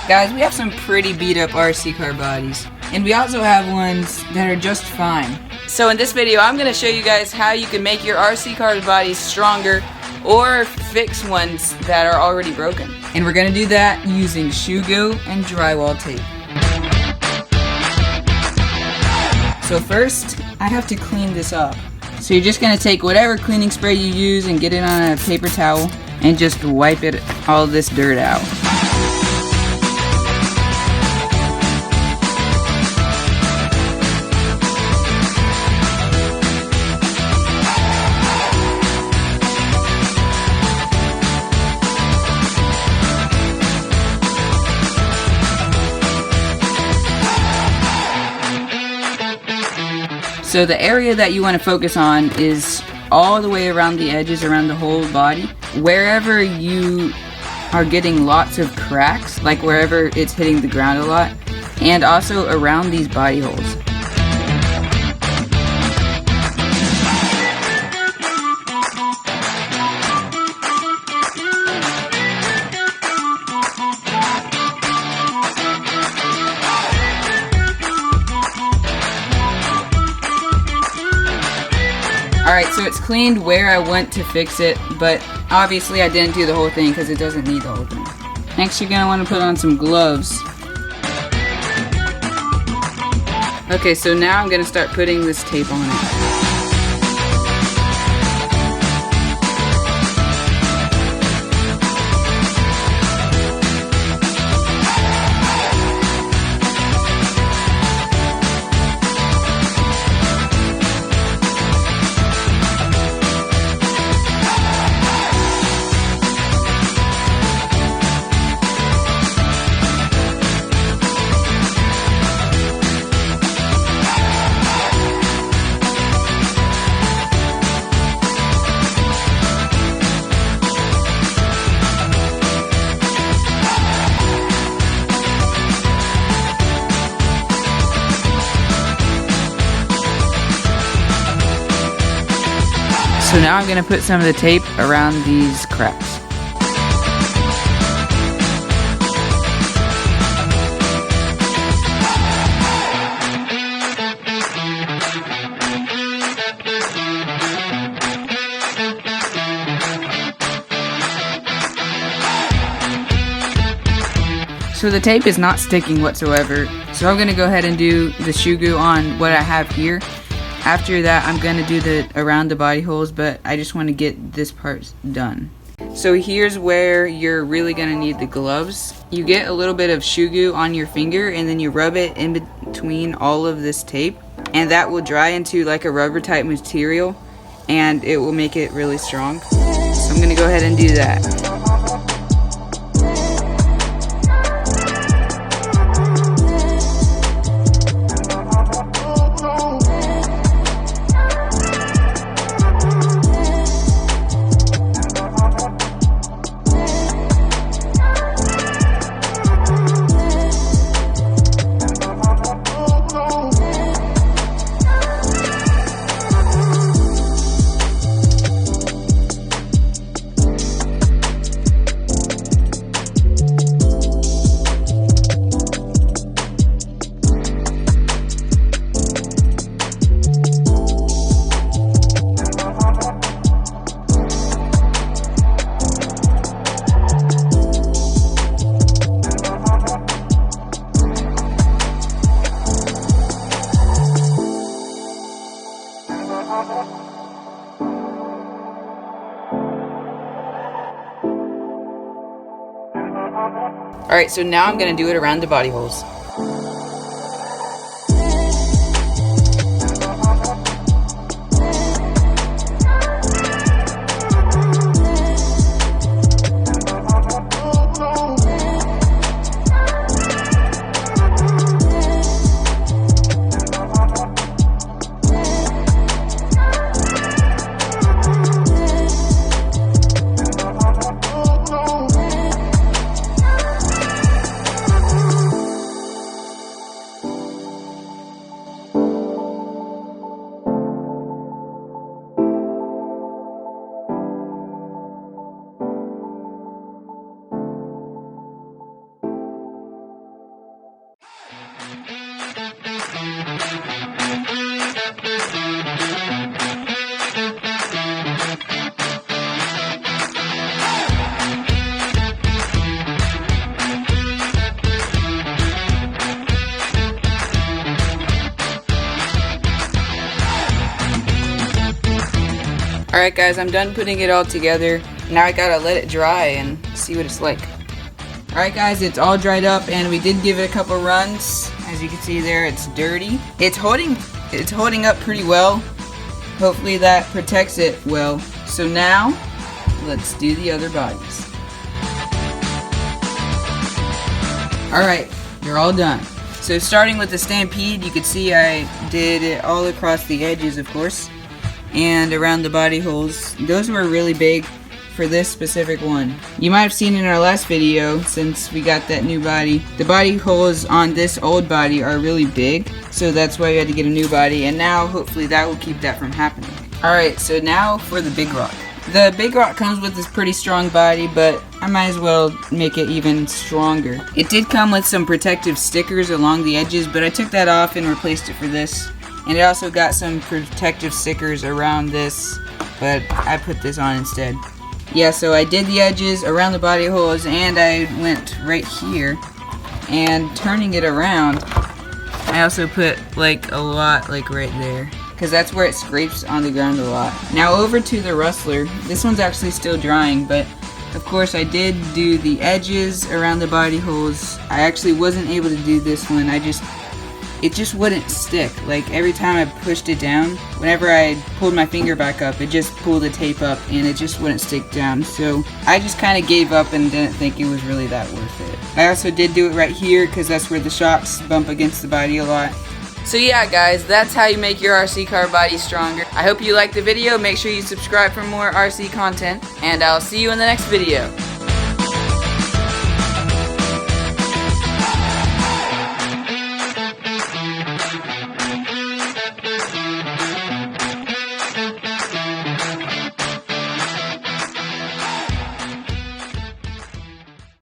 Guys, we have some pretty beat up RC car bodies, and we also have ones that are just fine. So in this video, I'm going to show you guys how you can make your RC car bodies stronger or fix ones that are already broken. And we're going to do that using shoe glue and drywall tape. So first, I have to clean this up. So you're just going to take whatever cleaning spray you use and get it on a paper towel and just wipe all this dirt out. So the area that you want to focus on is all the way around the edges, around the whole body. Wherever you are getting lots of cracks, like wherever it's hitting the ground a lot, and also around these body holes. Alright, so it's cleaned where I went to fix it, but obviously I didn't do the whole thing because it doesn't need the whole thing. Next, you're going to want to put on some gloves. Okay, so now I'm going to start putting this tape on it. So now I'm going to put some of the tape around these cracks. So the tape is not sticking whatsoever, so I'm going to go ahead and do the shoe glue on what I have here. After that, I'm going to do the around the body holes, but I just want to get this part done. So here's where you're really going to need the gloves. You get a little bit of shoe glue on your finger and then you rub it in between all of this tape, and that will dry into like a rubber type material and it will make it really strong. So I'm going to go ahead and do that. Alright, so now I'm going to do it around the body holes. Alright guys, I'm done putting it all together. Now I gotta let it dry and see what it's like. Alright guys, it's all dried up and we did give it a couple runs. As you can see there, it's dirty. It's holding up pretty well. Hopefully that protects it well. So now, let's do the other bodies. Alright, they're all done. So starting with the Stampede, you can see I did it all across the edges, of course, and around the body holes. Those were really big for this specific one. You might have seen in our last video, since we got that new body, the body holes on this old body are really big, so that's why we had to get a new body, and now hopefully that will keep that from happening. Alright, so now for the Big Rock. The Big Rock comes with this pretty strong body, but I might as well make it even stronger. It did come with some protective stickers along the edges, but I took that off and replaced it for this. And it also got some protective stickers around this, but I put this on instead. Yeah, so I did the edges around the body holes, and I went right here, and turning it around, I also put like a lot like right there, because that's where it scrapes on the ground a lot. Now over to the Rustler. This one's actually still drying, but of course I did do the edges around the body holes. I actually wasn't able to do this one. It just wouldn't stick. Like every time I pushed it down, whenever I pulled my finger back up, it just pulled the tape up and it just wouldn't stick down. So I just kind of gave up and didn't think it was really that worth it. I also did do it right here because that's where the shocks bump against the body a lot. So yeah guys, that's how you make your RC car body stronger. I hope you liked the video. Make sure you subscribe for more RC content, and I'll see you in the next video.